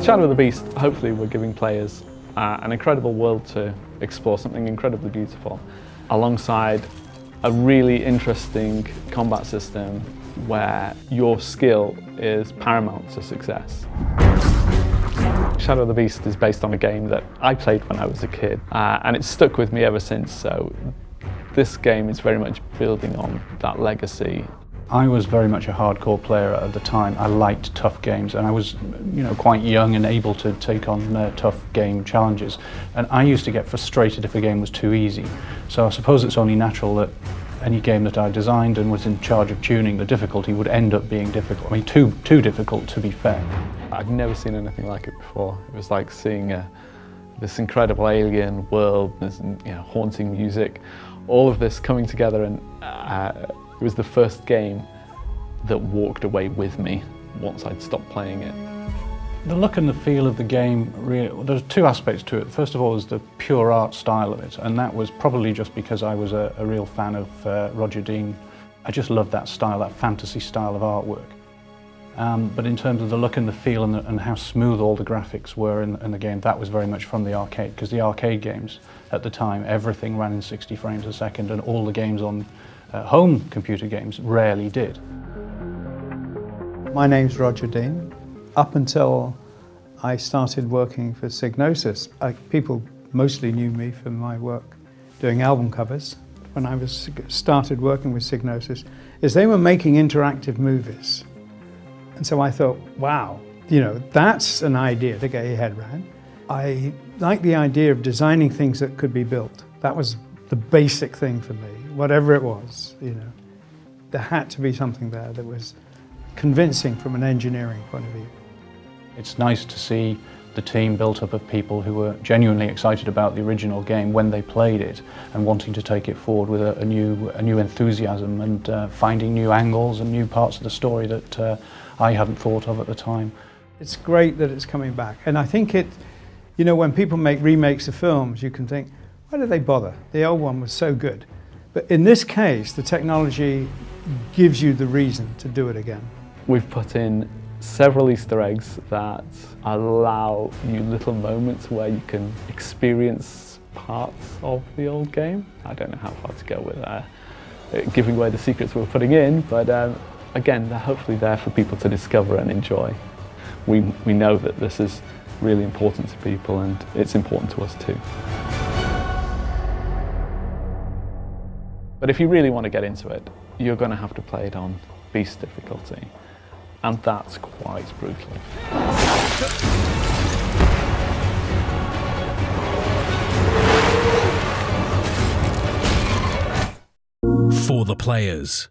With Shadow of the Beast, hopefully we're giving players an incredible world to explore, something incredibly beautiful, alongside a really interesting combat system where your skill is paramount to success. Shadow of the Beast is based on a game that I played when I was a kid, and it's stuck with me ever since, so this game is very much building on that legacy. I was very much a hardcore player at the time. I liked tough games, and I was, quite young and able to take on tough game challenges. And I used to get frustrated if a game was too easy. So I suppose it's only natural that any game that I designed and was in charge of tuning the difficulty would end up being difficult. I mean, too difficult to be fair. I've never seen anything like it before. It was like seeing this incredible alien world, this haunting music, all of this coming together, and it was the first game that walked away with me once I'd stopped playing it. The look and the feel of the game, really, there's two aspects to it. First of all is the pure art style of it, and that was probably just because I was a real fan of Roger Dean. I just loved that style, that fantasy style of artwork. But in terms of the look and the feel and how smooth all the graphics were in the game, that was very much from the arcade, because the arcade games at the time, everything ran in 60 frames a second, and all the games on home computer games rarely did. My name's Roger Dean. Up until I started working for Psygnosis, people mostly knew me from my work doing album covers. When I started working with Psygnosis, is they were making interactive movies. And so I thought, wow, that's an idea to get your head around. I like the idea of designing things that could be built. That was the basic thing for me, whatever it was, There had to be something there that was convincing from an engineering point of view. It's nice to see the team built up of people who were genuinely excited about the original game when they played it, and wanting to take it forward with a new enthusiasm and finding new angles and new parts of the story that I hadn't thought of at the time. It's great that it's coming back, and I think when people make remakes of films, you can think, why did they bother? The old one was so good. But in this case, the technology gives you the reason to do it again. We've put in several Easter eggs that allow you little moments where you can experience parts of the old game. I don't know how far to go with giving away the secrets we're putting in, but again, they're hopefully there for people to discover and enjoy. We know that this is really important to people, and it's important to us too. But if you really want to get into it, you're going to have to play it on Beast difficulty, and that's quite brutal. For the players.